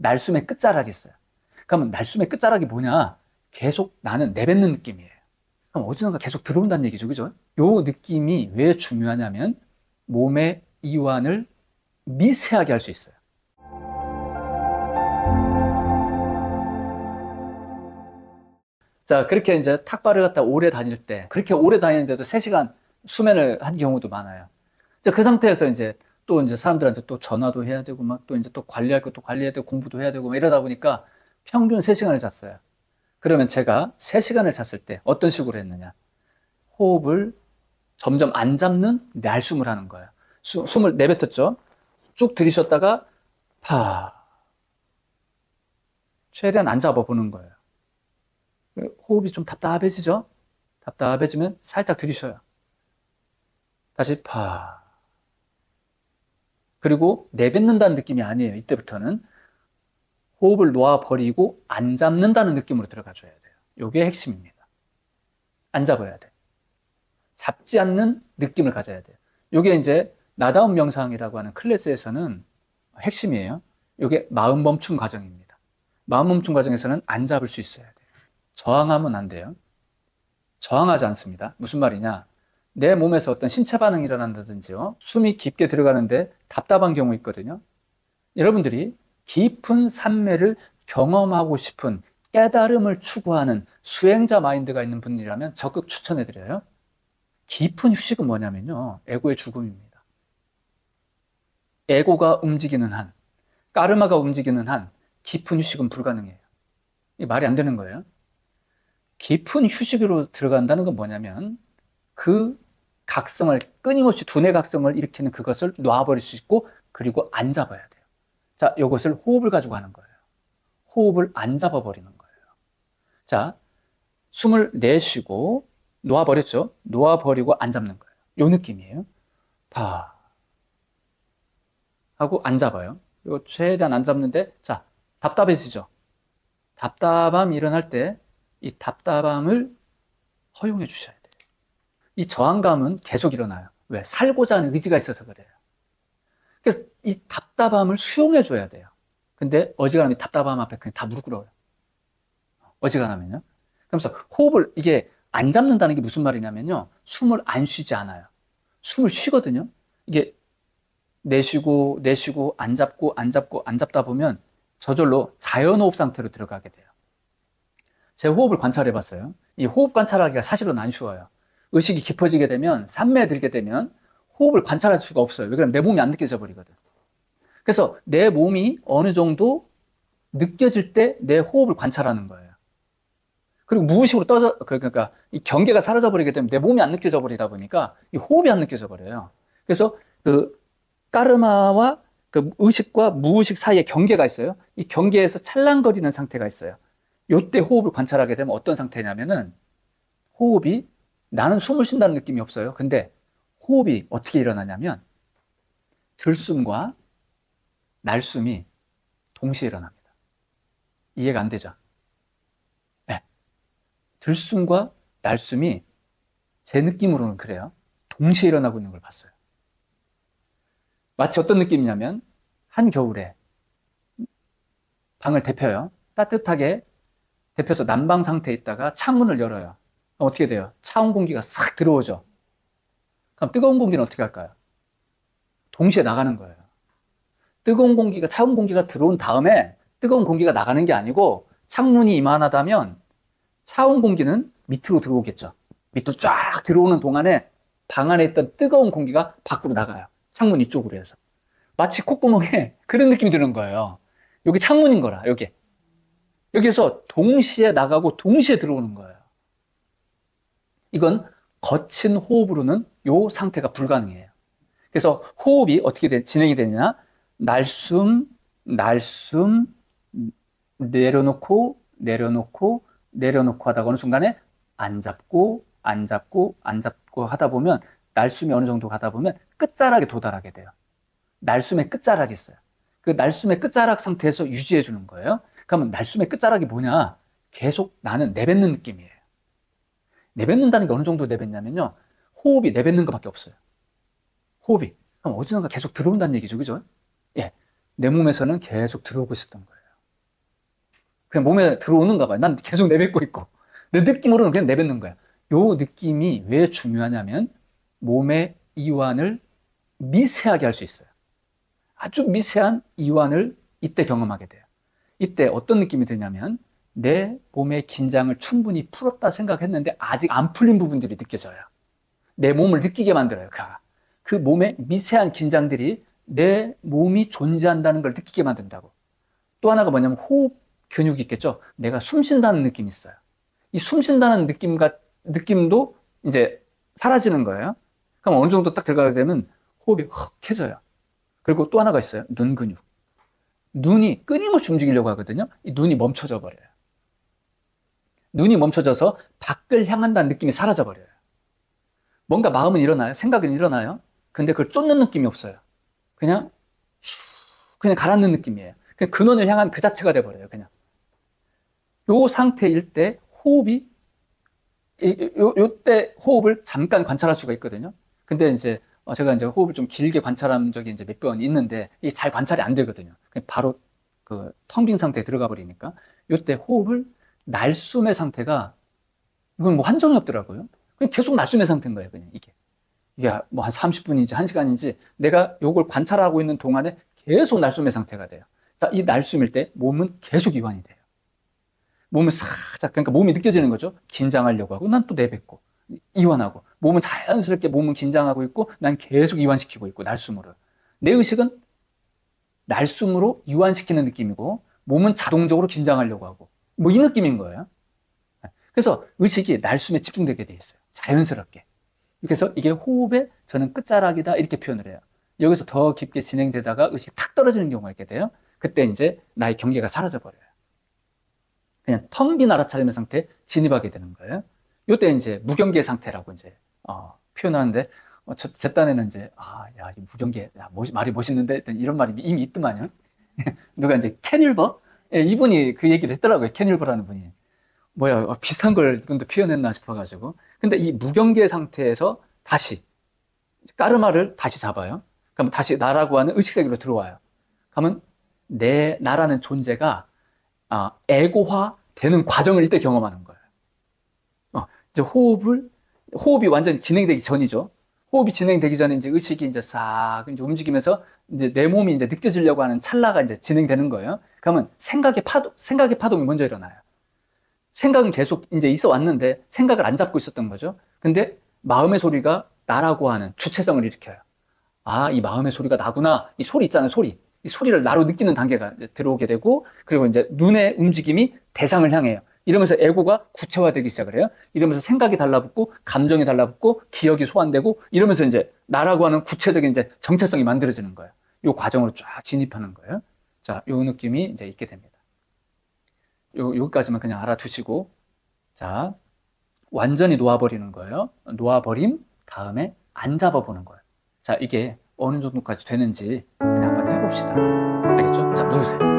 날숨의 끝자락이 있어요. 그러면 날숨의 끝자락이 뭐냐? 계속 나는 내뱉는 느낌이에요. 그럼 어디선가 계속 들어온다는 얘기죠. 그죠? 요 느낌이 왜 중요하냐면 몸의 이완을 미세하게 할 수 있어요. 자, 그렇게 이제 탁발을 갖다 오래 다닐 때, 그렇게 오래 다니는데도 3시간 수면을 한 경우도 많아요. 자, 그 상태에서 이제 사람들한테 또 전화도 해야 되고, 막 또 이제 또 관리할 것도 관리해야 되고, 공부도 해야 되고, 막 이러다 보니까 평균 3시간을 잤어요. 그러면 제가 3시간을 잤을 때 어떤 식으로 했느냐? 호흡을 점점 안 잡는 날숨을 하는 거예요. 숨을 내뱉었죠? 쭉 들이쉬었다가, 파. 최대한 안 잡아보는 거예요. 호흡이 좀 답답해지죠? 답답해지면 살짝 들이쉬어요. 다시 파. 그리고 내뱉는다는 느낌이 아니에요. 이때부터는 호흡을 놓아버리고 안 잡는다는 느낌으로 들어가줘야 돼요. 이게 핵심입니다. 안 잡아야 돼. 잡지 않는 느낌을 가져야 돼요. 이게 이제 나다운 명상이라고 하는 클래스에서는 핵심이에요. 이게 마음 멈춤 과정입니다. 마음 멈춤 과정에서는 안 잡을 수 있어야 돼요. 저항하면 안 돼요. 저항하지 않습니다. 무슨 말이냐? 내 몸에서 어떤 신체 반응이 일어난다든지요. 숨이 깊게 들어가는데 답답한 경우 있거든요. 여러분들이 깊은 산매를 경험하고 싶은 깨달음을 추구하는 수행자 마인드가 있는 분이라면 적극 추천해드려요. 깊은 휴식은 뭐냐면요. 에고의 죽음입니다. 에고가 움직이는 한, 까르마가 움직이는 한 깊은 휴식은 불가능해요. 이 말이 안 되는 거예요. 깊은 휴식으로 들어간다는 건 뭐냐면 그 각성을 끊임없이 두뇌 각성을 일으키는 그것을 놔버릴 수 있고 그리고 안 잡아야 돼요. 자, 이것을 호흡을 가지고 하는 거예요. 호흡을 안 잡아버리는 거예요. 자, 숨을 내쉬고 놓아버렸죠? 놓아버리고 안 잡는 거예요. 요 느낌이에요. 파 하고 안 잡아요. 그리고 최대한 안 잡는데 자, 답답해지죠? 답답함이 일어날 때 이 답답함을 허용해 주셔야 돼요. 이 저항감은 계속 일어나요. 왜? 살고자 하는 의지가 있어서 그래요. 그래서 이 답답함을 수용해 줘야 돼요. 근데 어지간하면 답답함 앞에 그냥 다 무릎 꿇어요. 어지간하면요. 그러면서 호흡을 이게 안 잡는다는 게 무슨 말이냐면요. 숨을 안 쉬지 않아요. 숨을 쉬거든요. 이게 내쉬고 내쉬고 안 잡고 안 잡고 안 잡다 보면 저절로 자연호흡 상태로 들어가게 돼요. 제 호흡을 관찰해 봤어요. 이 호흡 관찰하기가 사실은 안 쉬워요. 의식이 깊어지게 되면 산매에 들게 되면 호흡을 관찰할 수가 없어요. 왜 그러면 내 몸이 안 느껴져 버리거든. 그래서 내 몸이 어느 정도 느껴질 때 내 호흡을 관찰하는 거예요. 그리고 무의식으로 그러니까 이 경계가 사라져 버리게 되면 내 몸이 안 느껴져 버리다 보니까 이 호흡이 안 느껴져 버려요. 그래서 그 까르마와 그 의식과 무의식 사이에 경계가 있어요. 이 경계에서 찰랑거리는 상태가 있어요. 요때 호흡을 관찰하게 되면 어떤 상태냐면은 호흡이 나는 숨을 쉰다는 느낌이 없어요. 근데 호흡이 어떻게 일어나냐면 들숨과 날숨이 동시에 일어납니다. 이해가 안 되죠? 네. 들숨과 날숨이 제 느낌으로는 그래요. 동시에 일어나고 있는 걸 봤어요. 마치 어떤 느낌이냐면 한겨울에 방을 데펴요. 따뜻하게 데펴서 난방 상태에 있다가 창문을 열어요. 그럼 어떻게 돼요? 차온 공기가 싹 들어오죠. 그럼 뜨거운 공기는 어떻게 할까요? 동시에 나가는 거예요. 뜨거운 공기가, 차가운 공기가 들어온 다음에 뜨거운 공기가 나가는 게 아니고 창문이 이만하다면 차가운 공기는 밑으로 들어오겠죠. 밑으로 쫙 들어오는 동안에 방 안에 있던 뜨거운 공기가 밖으로 나가요. 창문 이쪽으로 해서. 마치 콧구멍에 그런 느낌이 드는 거예요. 여기 창문인 거라, 여기. 여기서 동시에 나가고 동시에 들어오는 거예요. 이건 거친 호흡으로는 이 상태가 불가능해요. 그래서 호흡이 어떻게 진행이 되느냐? 날숨, 날숨, 내려놓고, 내려놓고, 내려놓고 하다가 어느 순간에 안 잡고, 안 잡고, 안 잡고 하다 보면 날숨이 어느 정도 가다 보면 끝자락에 도달하게 돼요. 날숨의 끝자락이 있어요. 그 날숨의 끝자락 상태에서 유지해 주는 거예요. 그러면 날숨의 끝자락이 뭐냐? 계속 나는 내뱉는 느낌이에요. 내뱉는다는 게 어느 정도 내뱉냐면요. 호흡이 내뱉는 것밖에 없어요. 호흡이. 그럼 어디선가 계속 들어온다는 얘기죠. 그죠? 예. 내 몸에서는 계속 들어오고 있었던 거예요. 그냥 몸에 들어오는가 봐요. 난 계속 내뱉고 있고. 내 느낌으로는 그냥 내뱉는 거야. 요 느낌이 왜 중요하냐면 몸의 이완을 미세하게 할 수 있어요. 아주 미세한 이완을 이때 경험하게 돼요. 이때 어떤 느낌이 드냐면 내 몸의 긴장을 충분히 풀었다 생각했는데 아직 안 풀린 부분들이 느껴져요. 내 몸을 느끼게 만들어요. 그 몸의 미세한 긴장들이 내 몸이 존재한다는 걸 느끼게 만든다고. 또 하나가 뭐냐면 호흡 근육이 있겠죠. 내가 숨 쉰다는 느낌이 있어요. 이 숨 쉰다는 느낌도 이제 사라지는 거예요. 그럼 어느 정도 딱 들어가게 되면 호흡이 헉해져요. 그리고 또 하나가 있어요. 눈 근육. 눈이 끊임없이 움직이려고 하거든요. 이 눈이 멈춰져 버려요. 눈이 멈춰져서 밖을 향한다는 느낌이 사라져 버려요. 뭔가 마음은 일어나요. 생각은 일어나요. 근데 그걸 쫓는 느낌이 없어요. 그냥 가라앉는 느낌이에요. 그냥 근원을 향한 그 자체가 돼 버려요. 그냥. 요 상태일 때 호흡이 요때 호흡을 잠깐 관찰할 수가 있거든요. 근데 이제 제가 이제 호흡을 좀 길게 관찰한 적이 이제 몇 번 있는데 이게 잘 관찰이 안 되거든요. 그냥 바로 그 텅 빈 상태에 들어가 버리니까 요때 호흡을 날숨의 상태가 이건 뭐 한정이 없더라고요. 그냥 계속 날숨의 상태인 거예요. 그냥 이게 뭐 한 30분인지 1시간인지 내가 요걸 관찰하고 있는 동안에 계속 날숨의 상태가 돼요. 자, 이 날숨일 때 몸은 계속 이완이 돼요. 몸을 살짝, 그러니까 몸이 느껴지는 거죠. 긴장하려고 하고, 난 또 내뱉고, 이완하고. 몸은 자연스럽게 몸은 긴장하고 있고, 난 계속 이완시키고 있고, 날숨으로. 내 의식은 날숨으로 이완시키는 느낌이고, 몸은 자동적으로 긴장하려고 하고, 뭐 이 느낌인 거예요. 그래서 의식이 날숨에 집중되게 돼 있어요. 자연스럽게. 그래서 이게 호흡의 저는 끝자락이다, 이렇게 표현을 해요. 여기서 더 깊게 진행되다가 의식이 탁 떨어지는 경우가 있게 돼요. 그때 이제 나의 경계가 사라져 버려요. 그냥 텅 빈 알아차림의 상태에 진입하게 되는 거예요. 이때 이제 무경계 상태라고 이제 표현하는데 제 딴에는 이제 야, 이 무경계, 야, 말이 멋있는데 이런 말이 이미 있더만요. 누가 이제 켄 윌버, 예, 이분이 그 얘기를 했더라고요. 켄 윌버라는 분이 뭐야 비슷한 걸 이분도 표현했나 싶어가지고. 근데 이 무경계 상태에서 다시 까르마를 다시 잡아요. 그럼 다시 나라고 하는 의식 세계로 들어와요. 그러면 내 나라는 존재가 에고화 되는 과정을 이때 경험하는 거예요. 이제 호흡이 완전히 진행되기 전이죠. 호흡이 진행되기 전에 이제 의식이 이제 싹 이제 움직이면서 이제 내 몸이 이제 느껴지려고 하는 찰나가 이제 진행되는 거예요. 그러면 생각의 파동이 먼저 일어나요. 생각은 계속 이제 있어 왔는데 생각을 안 잡고 있었던 거죠. 근데 마음의 소리가 나라고 하는 주체성을 일으켜요. 이 마음의 소리가 나구나. 이 소리 있잖아요, 소리. 이 소리를 나로 느끼는 단계가 들어오게 되고, 그리고 이제 눈의 움직임이 대상을 향해요. 이러면서 에고가 구체화되기 시작을 해요. 이러면서 생각이 달라붙고, 감정이 달라붙고, 기억이 소환되고, 이러면서 이제 나라고 하는 구체적인 이제 정체성이 만들어지는 거예요. 이 과정으로 쫙 진입하는 거예요. 자, 요 느낌이 이제 있게 됩니다. 여기까지만 그냥 알아두시고, 자, 완전히 놓아버리는 거예요. 놓아버림, 다음에 안 잡아보는 거예요. 자, 이게 어느 정도까지 되는지 그냥 한번 해봅시다. 알겠죠? 자, 누우세요.